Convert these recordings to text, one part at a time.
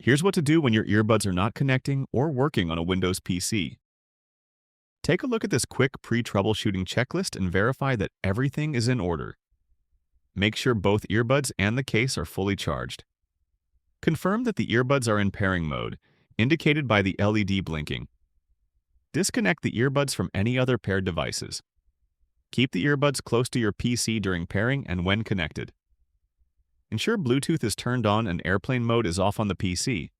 Here's what to do when your earbuds are not connecting or working on a Windows PC. Take a look at this quick pre-troubleshooting checklist and verify that everything is in order. Make sure both earbuds and the case are fully charged. Confirm that the earbuds are in pairing mode, indicated by the LED blinking. Disconnect the earbuds from any other paired devices. Keep the earbuds close to your PC during pairing and when connected. Ensure Bluetooth is turned on and airplane mode is off on the PC.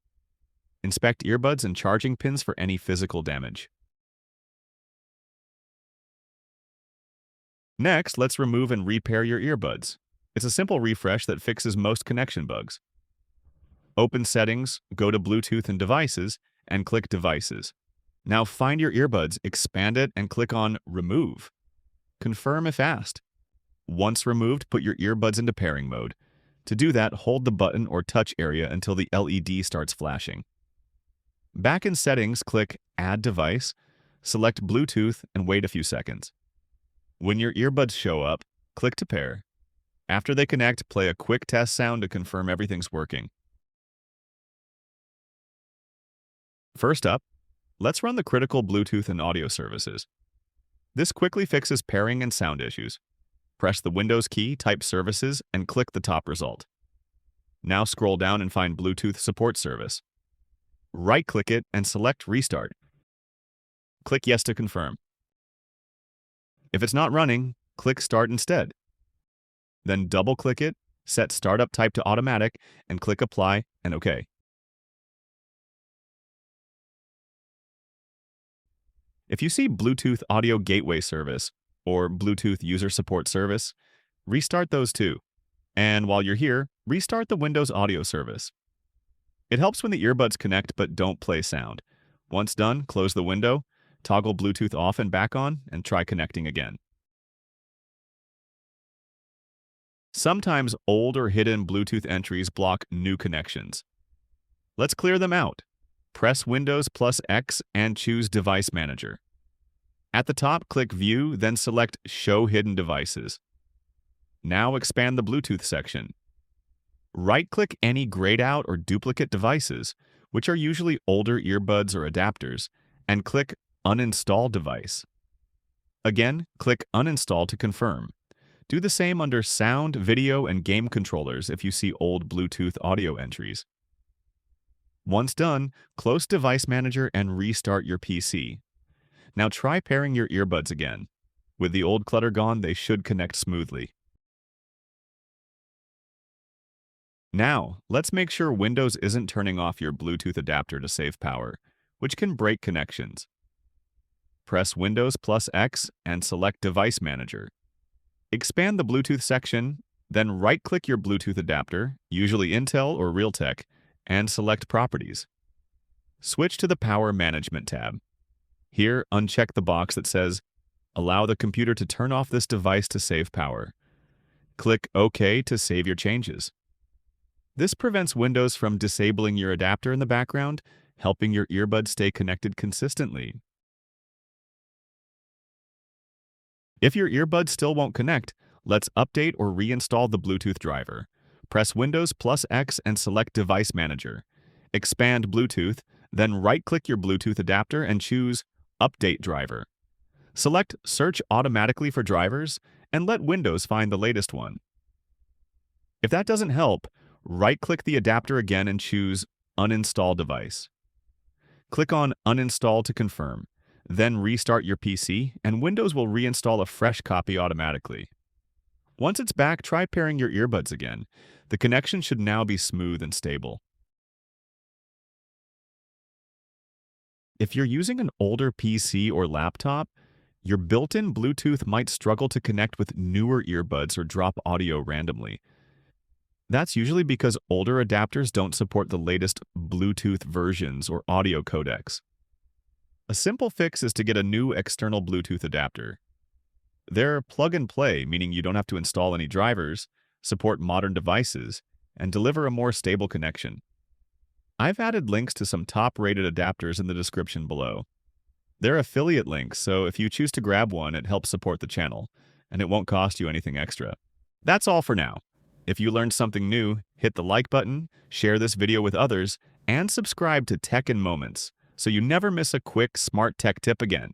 Inspect earbuds and charging pins for any physical damage. Next, let's remove and repair your earbuds. It's a simple refresh that fixes most connection bugs. Open Settings, go to Bluetooth and Devices, and click Devices. Now find your earbuds, expand it, and click on Remove. Confirm if asked. Once removed, put your earbuds into pairing mode. To do that, hold the button or touch area until the LED starts flashing. Back in Settings, click Add Device, select Bluetooth, and wait a few seconds. When your earbuds show up, click to pair. After they connect, play a quick test sound to confirm everything's working. First up, let's run the critical Bluetooth and audio services. This quickly fixes pairing and sound issues. Press the Windows key, type Services, and click the top result. Now scroll down and find Bluetooth Support Service. Right-click it and select Restart. Click Yes to confirm. If it's not running, click Start instead. Then double-click it, set Startup Type to Automatic, and click Apply and OK. If you see Bluetooth Audio Gateway Service or Bluetooth User Support Service, restart those too. And while you're here, restart the Windows Audio Service. It helps when the earbuds connect but don't play sound. Once done, close the window, toggle Bluetooth off and back on, and try connecting again. Sometimes old or hidden Bluetooth entries block new connections. Let's clear them out. Press Windows plus X and choose Device Manager. At the top, click View, then select Show Hidden Devices. Now expand the Bluetooth section. Right-click any grayed out or duplicate devices, which are usually older earbuds or adapters, and click Uninstall Device. Again, click Uninstall to confirm. Do the same under Sound, Video, and Game Controllers if you see old Bluetooth audio entries. Once done, close Device Manager and restart your PC. Now try pairing your earbuds again. With the old clutter gone, they should connect smoothly. Now, let's make sure Windows isn't turning off your Bluetooth adapter to save power, which can break connections. Press Windows plus X and select Device Manager. Expand the Bluetooth section, then right-click your Bluetooth adapter, usually Intel or Realtek, and select Properties. Switch to the Power Management tab. Here, uncheck the box that says, Allow the computer to turn off this device to save power. Click OK to save your changes. This prevents Windows from disabling your adapter in the background, helping your earbuds stay connected consistently. If your earbuds still won't connect, let's update or reinstall the Bluetooth driver. Press Windows plus X and select Device Manager. Expand Bluetooth, then right-click your Bluetooth adapter and choose Update Driver. Select Search automatically for drivers and let Windows find the latest one. If that doesn't help, right-click the adapter again and choose Uninstall Device. Click on Uninstall to confirm. Then restart your PC, and Windows will reinstall a fresh copy automatically. Once it's back, try pairing your earbuds again. The connection should now be smooth and stable. If you're using an older PC or laptop, your built-in Bluetooth might struggle to connect with newer earbuds or drop audio randomly. That's usually because older adapters don't support the latest Bluetooth versions or audio codecs. A simple fix is to get a new external Bluetooth adapter. They're plug-and-play, meaning you don't have to install any drivers, support modern devices, and deliver a more stable connection. I've added links to some top-rated adapters in the description below. They're affiliate links, so if you choose to grab one, it helps support the channel, and it won't cost you anything extra. That's all for now. If you learned something new, hit the like button, share this video with others, And subscribe to Tech in Moments so you never miss a quick smart tech tip again.